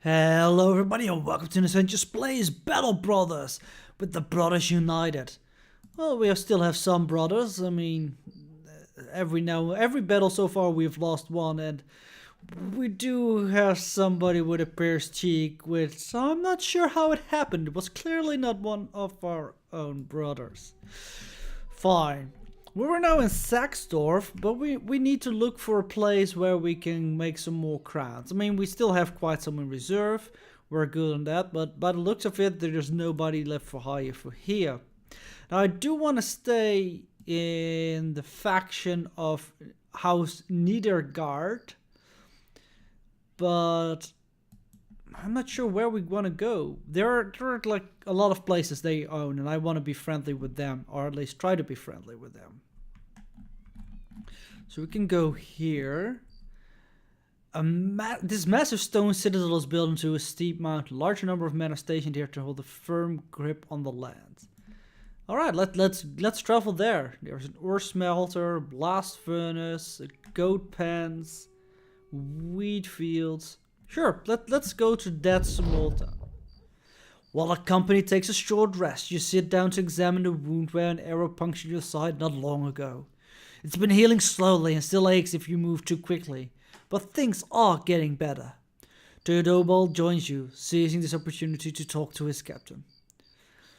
Hello everybody and welcome to Adventures Plays Battle Brothers with the Brothers United. Well, we still have some brothers. I mean, every battle so far we've lost one, and we do have somebody with a pierced cheek, which I'm not sure how it happened. It was clearly not one of our own brothers. Fine. We were now in Saxdorf, but we need to look for a place where we can make some more crowns. I mean, we still have quite some in reserve. We're good on that, but by the looks of it, there's nobody left for hire for here. Now, I do want to stay in the faction of House Niedergard, but I'm not sure where we want to go. There are like a lot of places they own, and I want to be friendly with them, or at least try to be friendly with them. So we can go here. This massive stone citadel is built into a steep mountain. A large number of men are stationed here to hold a firm grip on the land. All right, let's travel there. There's an ore smelter, blast furnace, goat pens, wheat fields. Sure, let's go to that small town. While the company takes a short rest, you sit down to examine the wound where an arrow punctured your side not long ago. It's been healing slowly and still aches if you move too quickly, but things are getting better. Theodobald joins you, seizing this opportunity to talk to his captain.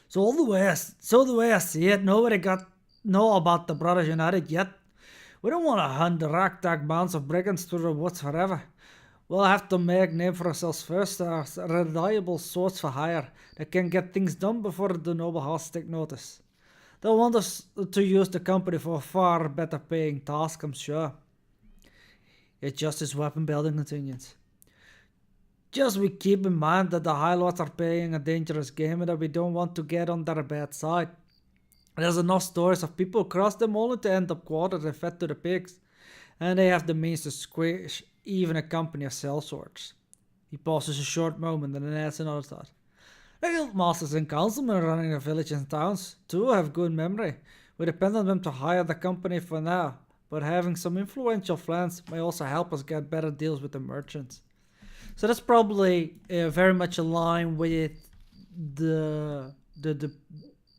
So the way I see it, nobody know about the Brothers United yet. We don't want to hunt the ragtag bands of brigands through the woods forever. We'll have to make a name for ourselves first as reliable swords for hire that can get things done before the noble house take notice. They'll want us to use the company for a far better paying task, I'm sure. It's just as weapon building continues. Just we keep in mind that the High Lords are playing a dangerous game and that we don't want to get on their bad side. There's enough stories of people across them only to end up quartered and fed to the pigs, and they have the means to squish even a company of sellswords. He pauses a short moment and then adds another thought. The guildmasters and councilmen running the villages and towns too have good memory. We depend on them to hire the company for now, but having some influential friends may also help us get better deals with the merchants. So that's probably very much aligned with the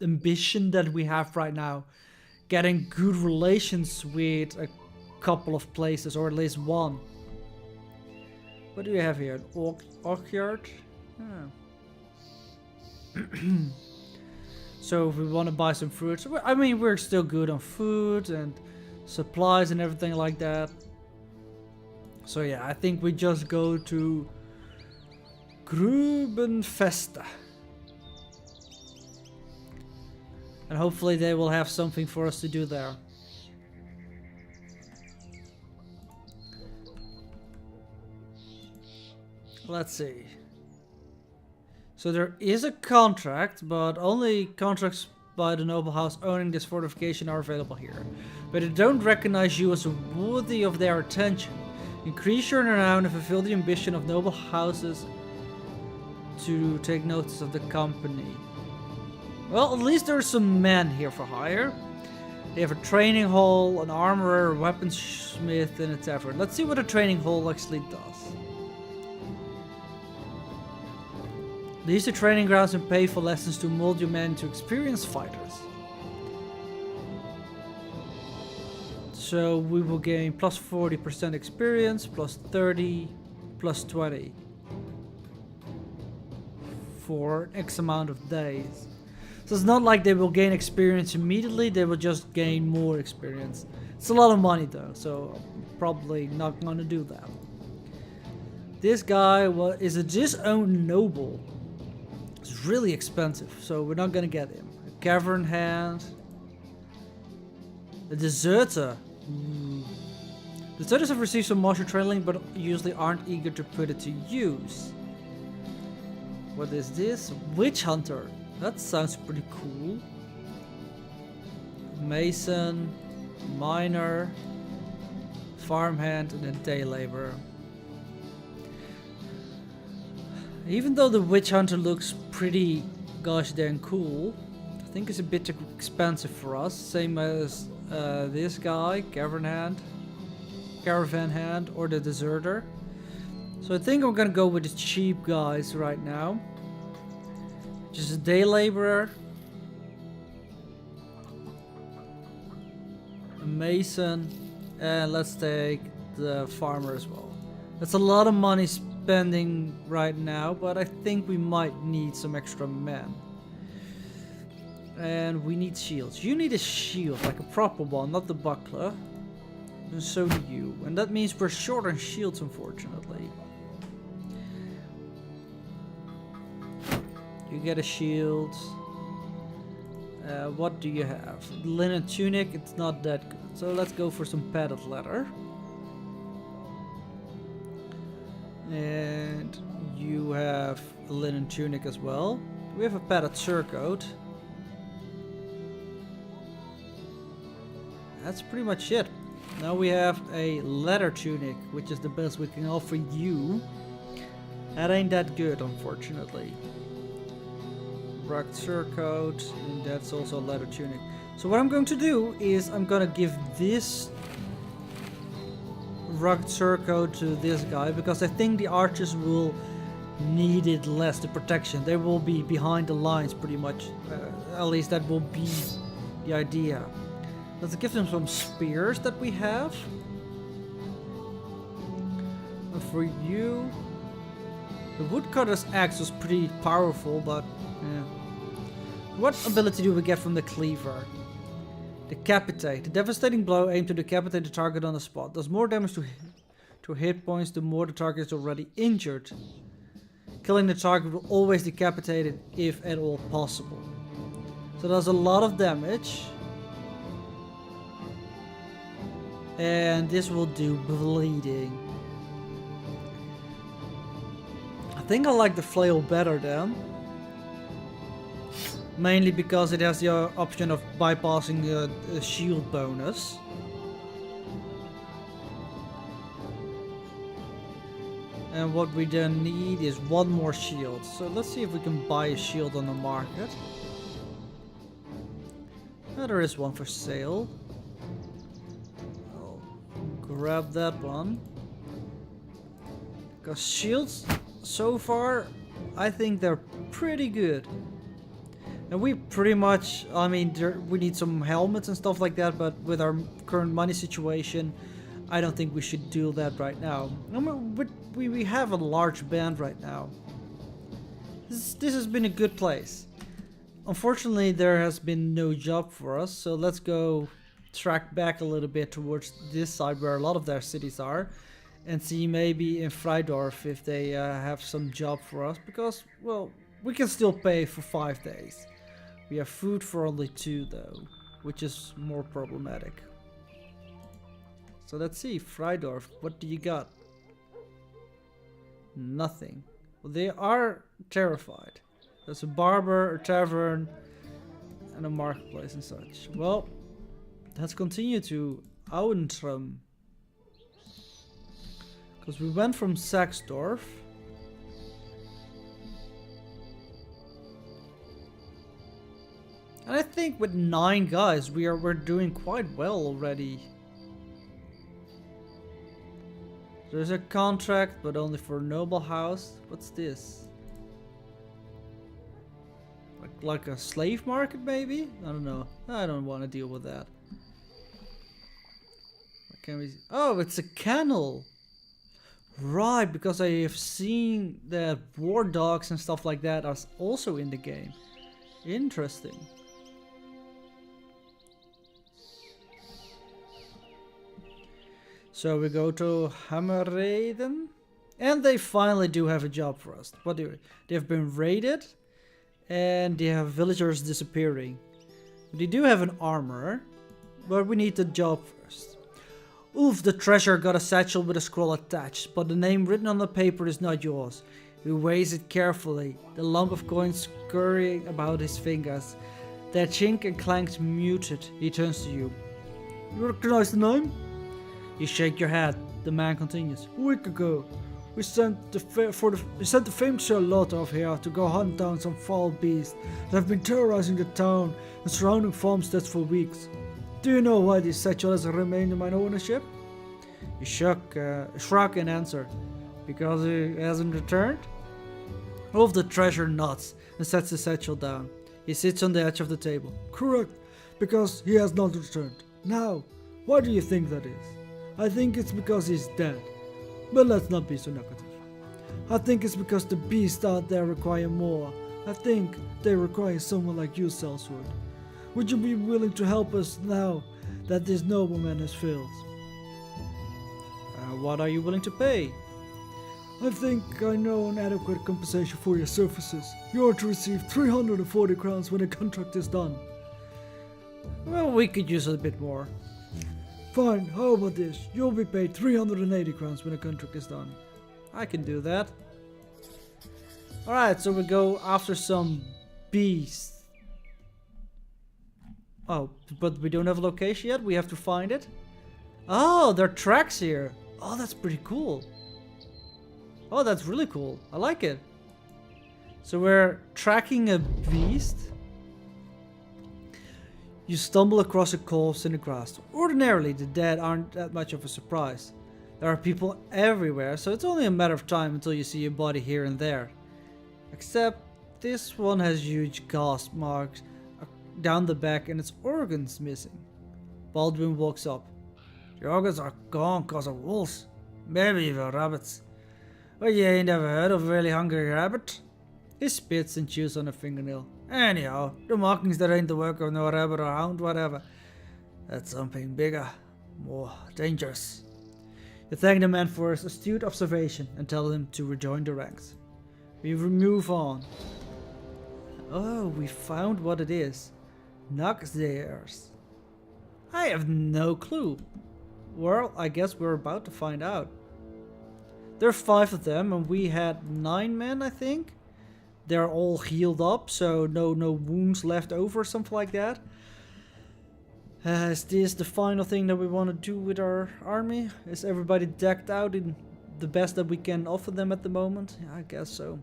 ambition that we have right now, getting good relations with a couple of places, or at least one. What do we have here? An orchard? So if we want to buy some fruits, I mean, we're still good on food and supplies and everything like that. So yeah, I think we just go to Grubenfesta. And hopefully they will have something for us to do there. Let's see. So there is a contract, but only contracts by the noble house owning this fortification are available here. But they don't recognize you as worthy of their attention. Increase your renown and fulfill the ambition of noble houses to take notice of the company. Well, at least there are some men here for hire. They have a training hall, an armorer, a weaponsmith, and a tavern. Let's see what a training hall actually does. These are training grounds and pay for lessons to mold your men into experienced fighters. So we will gain plus 40% experience, plus 30, plus 20 for X amount of days. So it's not like they will gain experience immediately, they will just gain more experience. It's a lot of money though, so I'm probably not going to do that. This guy is a disowned noble. It's really expensive, so we're not gonna get him. A cavern hand. A deserter. Deserters have received some martial training, but usually aren't eager to put it to use. What is this? Witch hunter. That sounds pretty cool. Mason, miner, farmhand, and a day laborer. Even though the witch hunter looks pretty gosh dang cool, I think it's a bit expensive for us. Same as this guy, caravan hand, or the deserter. So I think I'm gonna go with the cheap guys right now. Just a day laborer. A mason. And let's take the farmer as well. That's a lot of money spending right now, but I think we might need some extra men. And we need shields. You need a shield, like a proper one, not the buckler. And so do you. And that means we're short on shields, unfortunately. You get a shield. What do you have? Linen tunic, it's not that good. So let's go for some padded leather. And you have a linen tunic as well. We have a padded surcoat. That's pretty much it. Now we have a leather tunic, which is the best we can offer you. That ain't that good, unfortunately. Rugged surcoat, and that's also a leather tunic. So what I'm going to do is I'm gonna give this rugged surcoat to this guy, because I think the archers will need it less, the protection. They will be behind the lines pretty much. At least that will be the idea. Let's give them some spears that we have. And for you, the woodcutter's axe was pretty powerful, but yeah. What ability do we get from the cleaver? Decapitate. The devastating blow aimed to decapitate the target on the spot. Does more damage to hit points the more the target is already injured. Killing the target will always decapitate it if at all possible. So does a lot of damage. And this will do bleeding. I think I like the flail better then. Mainly because it has the option of bypassing the shield bonus. And what we then need is one more shield. So let's see if we can buy a shield on the market. Oh, there is one for sale. I'll grab that one. Because shields, so far, I think they're pretty good. And we pretty much, I mean, we need some helmets and stuff like that, but with our current money situation, I don't think we should do that right now. I mean, we have a large band right now. This has been a good place. Unfortunately, there has been no job for us, so let's go track back a little bit towards this side where a lot of their cities are, and see maybe in Freidorf if they have some job for us, because, well, we can still pay for 5 days. We have food for only 2 though, which is more problematic. So let's see, Freidorf, what do you got? Nothing. Well, they are terrified. There's a barber, a tavern, and a marketplace and such. Well, let's continue to Auentrum. Because we went from Saxdorf. And I think with 9 guys, we're doing quite well already. There's a contract, but only for noble house. What's this? Like a slave market, maybe? I don't know. I don't want to deal with that. What can we? Oh, it's a kennel. Right, because I have seen that war dogs and stuff like that are also in the game. Interesting. So we go to Hammerreden, and they finally do have a job for us. What do they have been raided, and they have villagers disappearing. They do have an armor, but we need the job first. Ulf the treasure got a satchel with a scroll attached, but the name written on the paper is not yours. He weighs it carefully, the lump of coins scurrying about his fingers. Their chink and clanks muted. He turns to you. You recognize the name? You shake your head. The man continues. A week ago, we sent the famed Charlotte off here to go hunt down some foul beasts that have been terrorizing the town and surrounding farmsteads for weeks. Do you know why this satchel has remained in my ownership? He shrug and answered. Because he hasn't returned? Wolf the Treasure nods and sets his satchel down. He sits on the edge of the table. Correct, because he has not returned. Now, why do you think that is? I think it's because he's dead. But let's not be so negative. I think it's because the beasts out there require more. I think they require someone like you, Sellsword. Would you be willing to help us now that this nobleman has failed? What are you willing to pay? I think I know an adequate compensation for your services. You are to receive 340 crowns when the contract is done. Well, we could use a bit more. Fine, how about this? You'll be paid 380 crowns when the contract is done. I can do that. Alright, so we go after some beasts. Oh, but we don't have a location yet? We have to find it? Oh, there are tracks here. Oh, that's pretty cool. Oh, that's really cool. I like it. So we're tracking a beast. You stumble across a corpse in the grass. Ordinarily, the dead aren't that much of a surprise. There are people everywhere, so it's only a matter of time until you see a body here and there. Except this one has huge gasp marks down the back and its organs missing. Baldwin walks up. The organs are gone cause of wolves. Maybe even rabbits. But you ain't ever heard of a really hungry rabbit? He spits and chews on a fingernail. Anyhow, the markings that ain't the work of no rabbit or hound, whatever. That's something bigger, more dangerous. You thank the man for his astute observation and tell him to rejoin the ranks. We move on. Oh, we found what it is. Noxeers. I have no clue. Well, I guess we're about to find out. There are 5 of them and we had 9 men, I think. They're all healed up, so no wounds left over or something like that. Is this the final thing that we want to do with our army? Is everybody decked out in the best that we can offer them at the moment? Yeah, I guess so.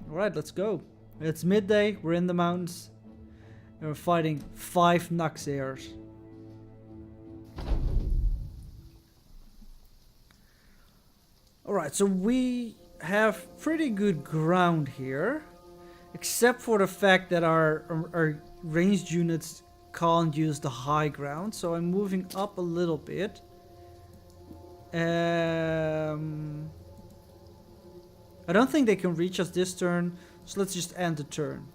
Alright, let's go. It's midday, we're in the mountains. And we're fighting 5 Noxeers. Alright, so we have pretty good ground here. Except for the fact that our ranged units can't use the high ground. So I'm moving up a little bit. I don't think they can reach us this turn. So let's just end the turn.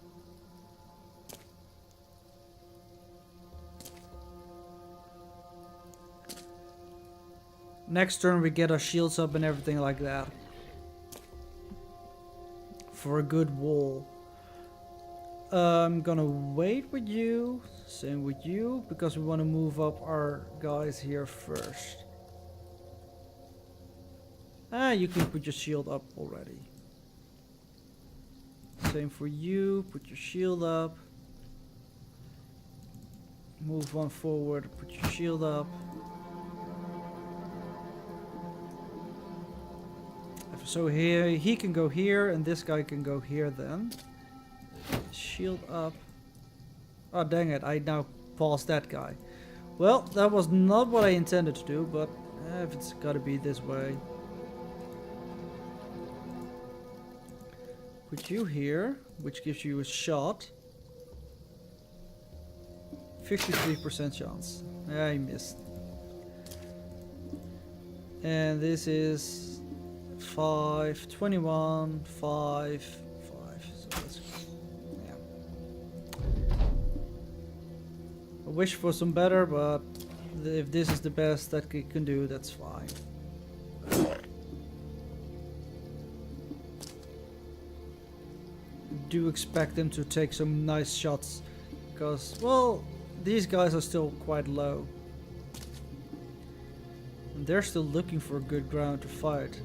Next turn we get our shields up and everything like that. For a good wall. I'm gonna wait with you, same with you, because we want to move up our guys here first. You can put your shield up already. Same for you, put your shield up. Move one forward, put your shield up. So here, he can go here, and this guy can go here then. Shield up. Oh dang it, I now paused that guy. Well, that was not what I intended to do, but if it's gotta be this way. Put you here, which gives you a shot. 53% chance. I missed. And this is 5, 21, 5, 5. So let's, yeah. I wish for some better, but if this is the best that it can do, that's fine. Do expect them to take some nice shots, because, well, these guys are still quite low. And they're still looking for good ground to fight.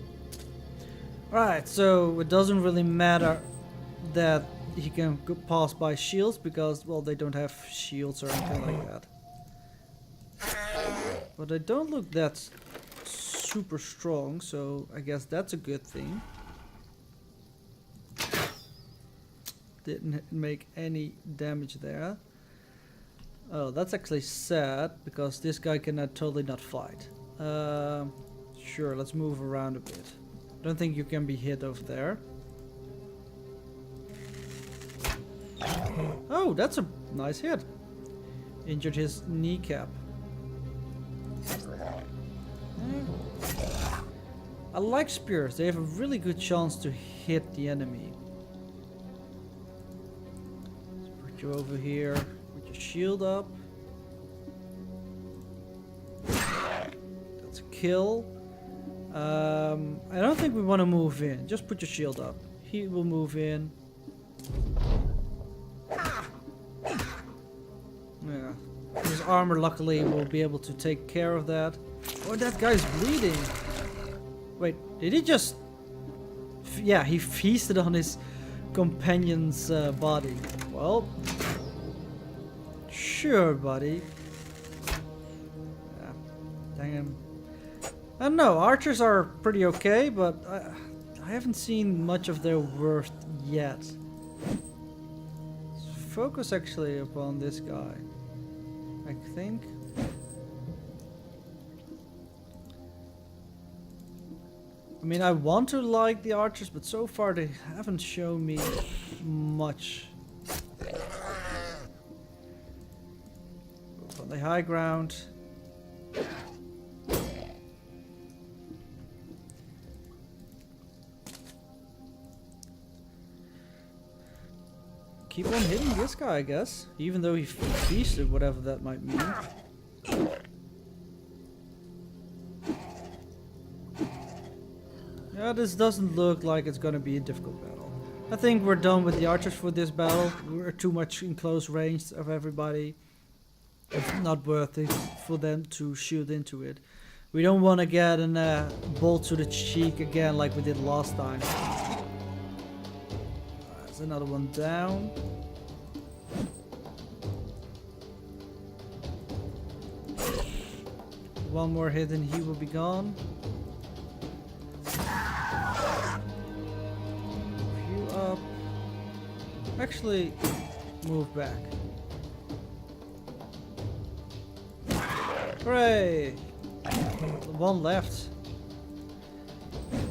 Alright, so it doesn't really matter that he can pass by shields, because, well, they don't have shields or anything like that. But they don't look that super strong, so I guess that's a good thing. Didn't make any damage there. Oh, that's actually sad, because this guy cannot totally not fight. Sure, let's move around a bit. don't think you can be hit over there. Oh, that's a nice hit. Injured his kneecap. I like spears. They have a really good chance to hit the enemy. Let's put you over here. Put your shield up. That's a kill. I don't think we want to move in. Just put your shield up. He will move in. Yeah. His armor luckily will be able to take care of that. Oh, that guy's bleeding. Wait, did he just... Yeah, he feasted on his companion's body. Well... Sure, buddy. Yeah, dang him. I don't know, archers are pretty okay, but I haven't seen much of their worth yet. Let's focus actually upon this guy, I think. I mean, I want to like the archers, but so far they haven't shown me much. On the high ground. Keep on hitting this guy, I guess. Even though he feasted, whatever that might mean. Yeah, this doesn't look like it's gonna be a difficult battle. I think we're done with the archers for this battle. We're too much in close range of everybody. It's not worth it for them to shoot into it. We don't want to get a bolt to the cheek again like we did last time. There's another one down. One more hit and he will be gone. Move you up. Actually, move back. Hooray! One left.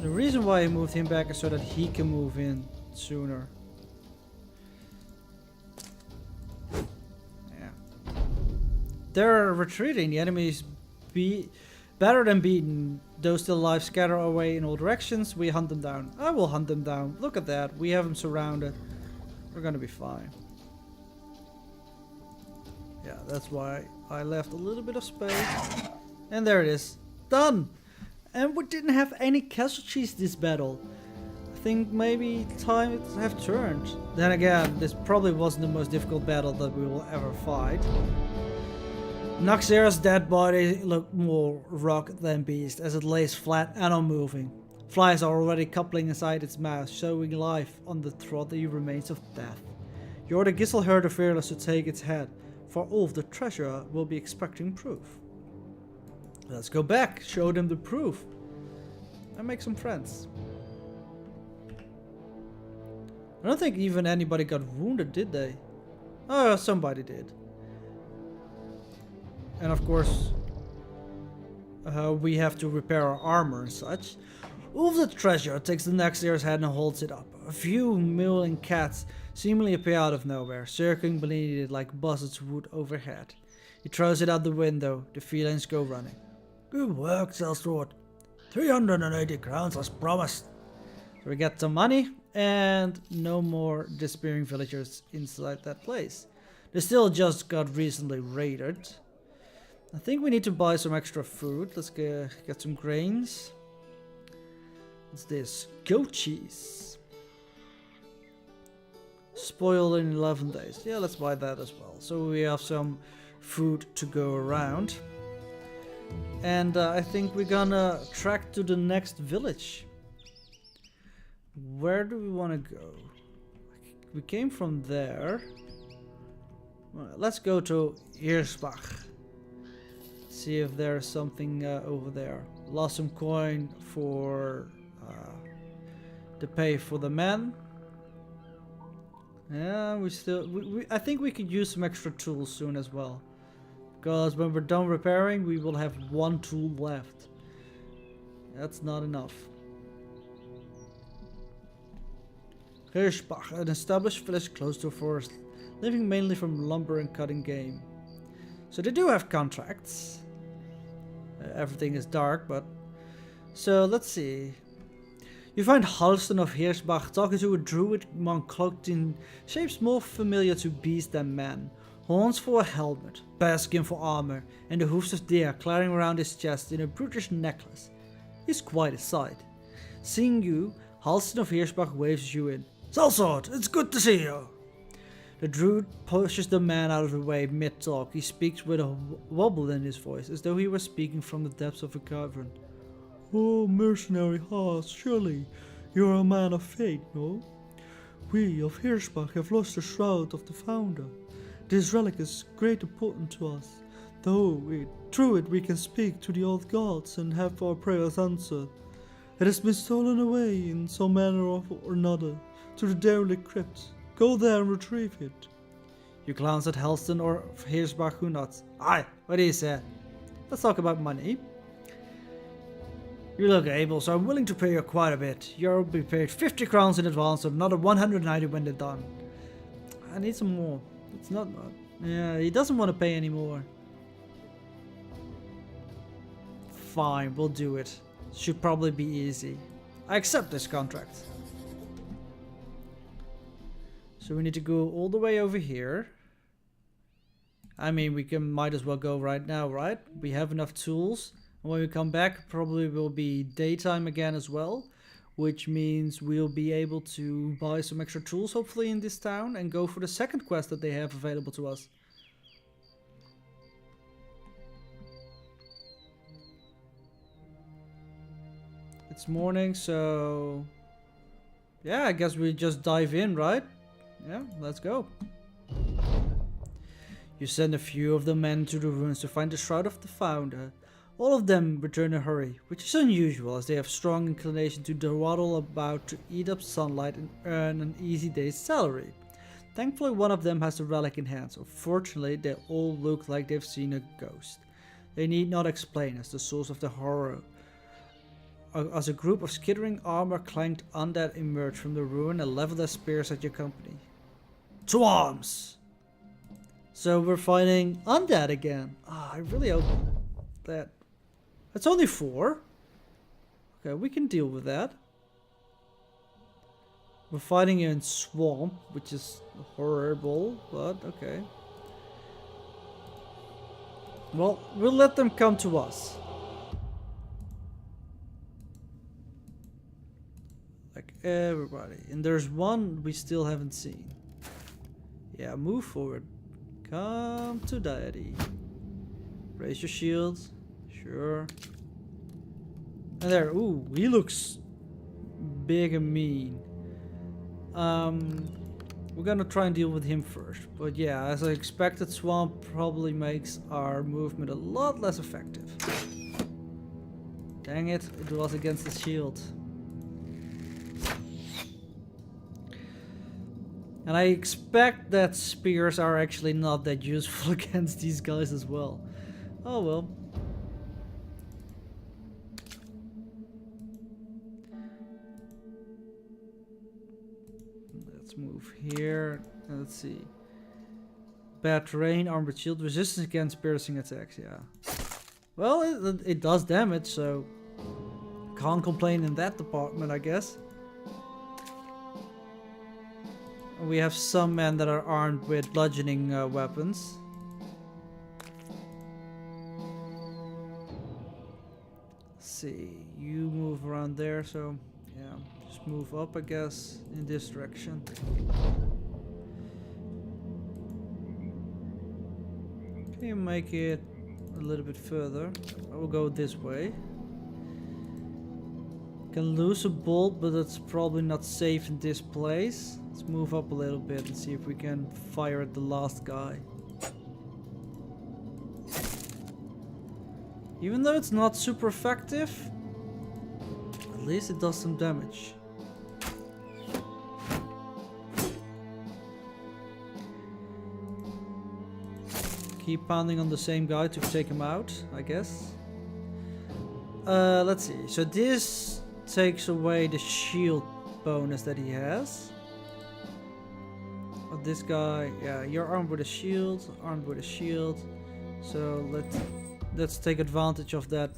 The reason why I moved him back is so that he can move in sooner. Yeah. They're retreating. The enemies better than beaten. Those still alive scatter away in all directions. We hunt them down. I will hunt them down. Look at that. We have them surrounded. We're gonna be fine. Yeah, that's why I left a little bit of space. And there it is. Done! And we didn't have any casualties this battle. I think maybe times have turned. Then again, this probably wasn't the most difficult battle that we will ever fight. Noxera's dead body looked more rock than beast as it lays flat and unmoving. Flies are already coupling inside its mouth, showing life on the troddy remains of death. You order Giselher the Fearless to take its head, for Ulf the Treasurer will be expecting proof. Let's go back, show them the proof, and make some friends. I don't think even anybody got wounded, did they? Oh, somebody did. And of course, we have to repair our armor and such. Ulf the Treasurer takes the Noxera's head and holds it up. A few mewling cats seemingly appear out of nowhere, circling beneath it like buzzards would overhead. He throws it out the window. The felines go running. Good work, Selstrord. 380 crowns as promised. So we get some money and no more despairing villagers inside that place. They still just got recently raided. I think we need to buy some extra food. Let's get some grains. What's this? Goat cheese. Spoiled in 11 days. Yeah, let's buy that as well. So we have some food to go around. And I think we're gonna track to the next village. Where do we want to go? We came from there. Well, let's go to Hirsbach. See if there's something over there. Lost some coin for to pay for the men. Yeah, I think we could use some extra tools soon as well. Because when we're done repairing, we will have one tool left. That's not enough. Hirschbach, an established village close to a forest, living mainly from lumber and cutting game. So they do have contracts. Everything is dark, but... So, let's see. You find Halston of Hirschbach talking to a druid monk cloaked in shapes more familiar to beast than man. Horns for a helmet, bear skin for armor, and the hoofs of deer clattering around his chest in a brutish necklace. He's quite a sight. Seeing you, Halston of Hirschbach waves you in. Salsort, it's good to see you. The druid pushes the man out of the way mid-talk. He speaks with a wobble in his voice, as though he were speaking from the depths of a cavern. Oh, mercenary Haas, surely you're a man of faith, no? We of Hirschbach have lost the shroud of the founder. This relic is great importance to us, though through it we can speak to the old gods and have our prayers answered. It has been stolen away in some manner or another to the derelict crypt. Go there and retrieve it. You glance at Helston or Hirschbach who nods. Aye, what do you say? Let's talk about money. You look able, so I'm willing to pay you quite a bit. You'll be paid 50 crowns in advance, and another 190 when they're done. I need some more. It's not much. Yeah, he doesn't want to pay anymore. Fine, we'll do it. Should probably be easy. I accept this contract. So we need to go all the way over here. I mean, might as well go right now, right? We have enough tools. And when we come back, probably will be daytime again as well. Which means we'll be able to buy some extra tools, hopefully, in this town. And go for the second quest that they have available to us. It's morning, so... yeah, I guess we just dive in, right? Yeah, let's go. You send a few of the men to the ruins to find the shroud of the founder. All of them return in a hurry, which is unusual as they have strong inclination to dawdle about to eat up sunlight and earn an easy day's salary. Thankfully one of them has the relic in hand, so fortunately they all look like they've seen a ghost. They need not explain as the source of the horror. As a group of skittering armor-clanked undead emerge from the ruin and level their spears at your company. To arms! So we're fighting undead again. I really hope that... It's only 4. Okay, we can deal with that. We're fighting in swamp, which is horrible, but okay. Well, we'll let them come to us. Like everybody. And there's one we still haven't seen. Yeah, move forward. Come to deity. Raise your shields. Sure. And there. Ooh, he looks big and mean. We're gonna try and deal with him first. But yeah, as I expected, swamp probably makes our movement a lot less effective. Dang it, it was against the shield. And I expect that spears are actually not that useful against these guys as well. Oh well. Let's move here. Let's see. Bad terrain, armored shield, resistance against piercing attacks, yeah. Well, it does damage, so can't complain in that department, I guess. We have some men that are armed with bludgeoning weapons. Let's see, you move around there, so yeah, just move up, I guess, in this direction. Can you make it a little bit further? I will go this way. Can lose a bolt, but that's probably not safe in this place. Let's move up a little bit and see if we can fire at the last guy. Even though it's not super effective, at least it does some damage. Keep pounding on the same guy to take him out, I guess. Let's see. So this takes away the shield bonus that he has. this guy. Yeah, you're armed with a shield. Armed with a shield. So let's take advantage of that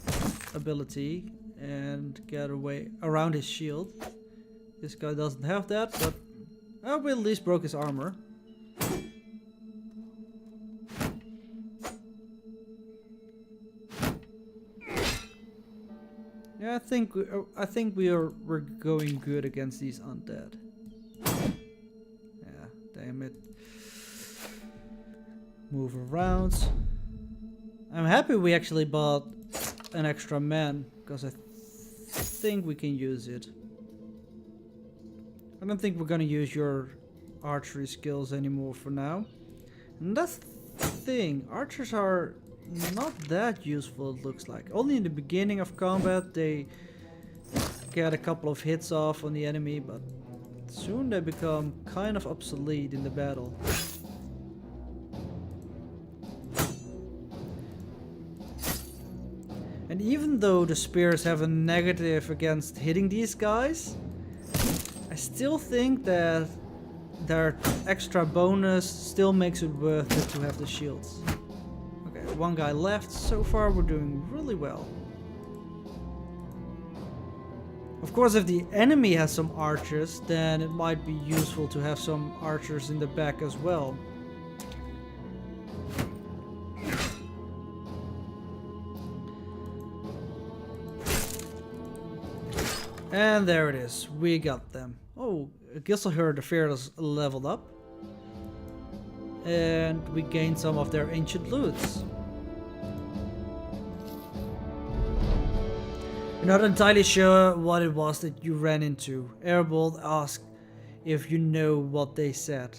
ability and get away around his shield. This guy doesn't have that, but we at least broke his armor. Yeah, I think we're going good against these undead. Yeah, damn it. Move around. I'm happy we actually bought an extra man, because I think we can use it. I don't think we're gonna use your archery skills anymore for now. And that's the thing, archers are not that useful, it looks like. Only in the beginning of combat they get a couple of hits off on the enemy, but soon they become kind of obsolete in the battle. And even though the spears have a negative against hitting these guys, I still think that their extra bonus still makes it worth it to have the shields. Okay, one guy left. So far we're doing really well. Of course, if the enemy has some archers, then it might be useful to have some archers in the back as well. And there it is, we got them. Oh, Gisselher the Fearless leveled up. And we gained some of their ancient loots. You're not entirely sure what it was that you ran into. Airbolt asked if you know what they said.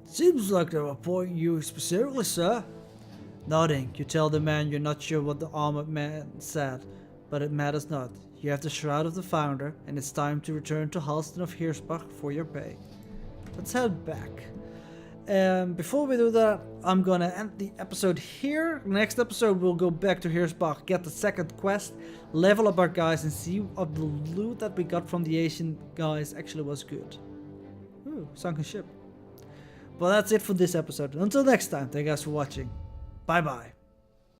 Seems like they were pointing you specifically, sir. Nodding, you tell the man you're not sure what the armored man said, but it matters not. You have the Shroud of the Founder, and it's time to return to Halston of Hirschbach for your pay. Let's head back. Before we do that, I'm gonna end the episode here. Next episode, we'll go back to Hirschbach, get the second quest, level up our guys, and see if the loot that we got from the Asian guys actually was good. Ooh, sunken ship. But that's it for this episode. Until next time, thank you guys for watching. Bye bye.